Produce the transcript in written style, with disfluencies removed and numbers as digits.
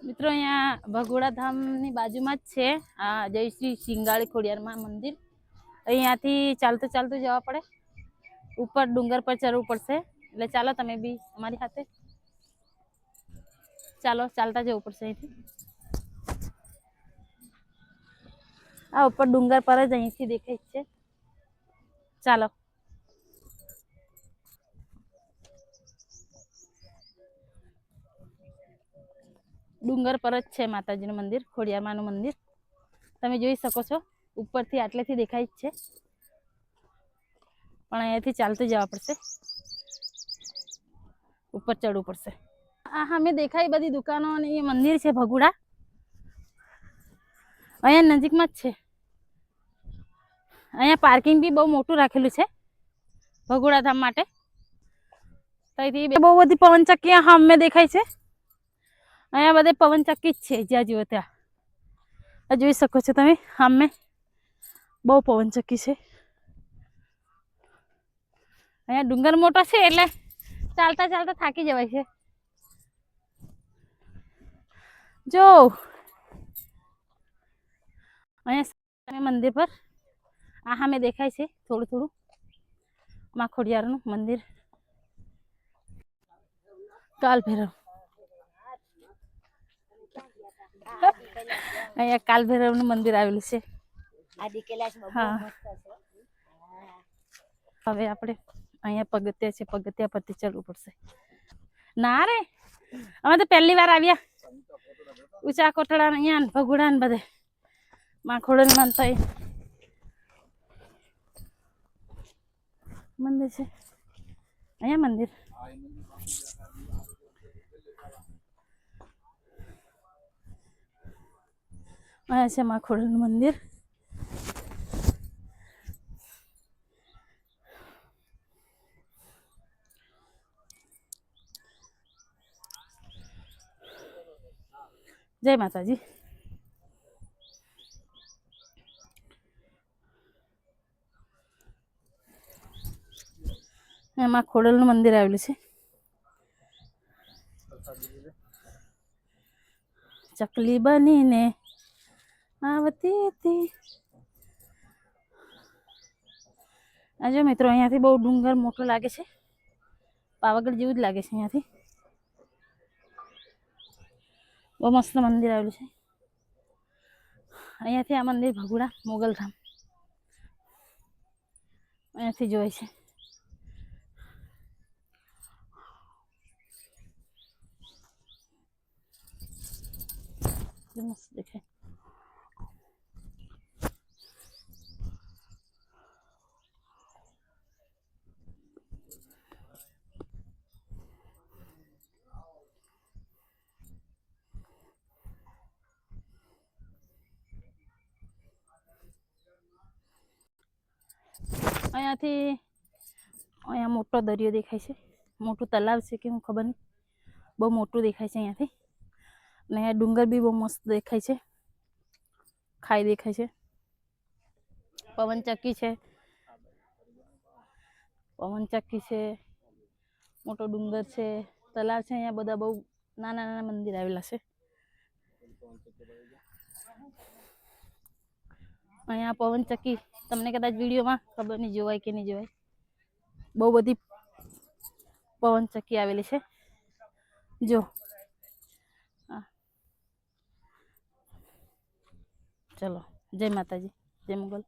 મિત્રો અહીંયા ભગોડા ધામની બાજુમાં જ છે આ જય શ્રી સિંગાળી ખોડિયારમાં મંદિર. અહીંયાથી ચાલતું ચાલતું જવા પડે, ઉપર ડુંગર પર ચડવું પડશે. એટલે ચાલો તમે બી અમારી સાથે ચાલો, ચાલતા જવું પડશે અહીંથી. આ ઉપર ડુંગર પર જ અહીંથી દેખાય છે. ચાલો. ડુંગર પર જ છે માતાજીનું મંદિર, ખોડિયારમાંનું મંદિર. તમે જોઈ શકો છો ઉપરથી આટલેથી દેખાય જ છે, પણ અહીંયાથી ચાલતું જવા પડશે, ઉપર ચડવું પડશે. આ સામે દેખાય બધી દુકાનો અને એ મંદિર છે ભગુડા. અહીંયા નજીકમાં જ છે. અહીંયા પાર્કિંગ બી બહુ મોટું રાખેલું છે ભગોડા ધામ માટે. બહુ બધી પવનચક્કી સામે દેખાય છે. અહીંયા બધે પવનચક્કી જ છે, જ્યાં જુઓ ત્યાં જોઈ શકો છો તમે. સામે બહુ પવનચક્કી છે. અહીંયા ડુંગર મોટો છે એટલે ચાલતા ચાલતા થાકી જવાય છે. જો અહીંયા મંદિર પર આ સામે દેખાય છે થોડું થોડું માં ખોડિયારનું મંદિર, કાલ ભૈરવ. અહીંયા કાલ ભૈરવનું મંદિર આવેલું છે. હા, હવે આપણે અહીંયા પગથિયા છે, પગથિયા પરથી ચડવું પડશે. ના રે, અમે તો પહેલી વાર આવ્યા ઊંચા કોટડા અહીંયા ભગુડા ને બધે માખોડો ની માનતા મંદિર છે. અહીંયા મંદિર અહીંયા છે માખોડનું મંદિર. જય માતાજી. એમાં ખોડલનું મંદિર આવેલું છે. ચકલી બનીને આવતી હતી. આ જો મિત્રો, અહીંયાથી બહુ ડુંગર મોટો લાગે છે, પાવાગઢ જેવું જ લાગે છે. અહીંયાથી બહુ મસ્ત મંદિર આવેલું છે. અહીંયાથી આ મંદિર ભગુડા મોગલધામ અહીંયાથી જોવાય છે. મસ્ત દેખાય. અહીંયાથી અહીંયા મોટો દરિયો દેખાય છે, મોટું તલાવ છે કે હું ખબર નહીં, બહુ મોટું દેખાય છે અહીંયાથી. અને ડુંગર બી બહુ મસ્ત દેખાય છે, ખાઈ દેખાય છે, પવનચક્કી છે, પવનચક્કી છે, મોટો ડુંગર છે, તલાવ છે. અહીંયા બધા બહુ નાના નાના મંદિર આવેલા છે. અહીંયા પવનચક્કી તમને કદાચ વિડીયોમાં ખબર નહીં જોવાય કે નહીં જોવાય, બહુ બધી પવનચક્કી આવેલી છે. જો ચલો, જય માતાજી, જય મુગલ.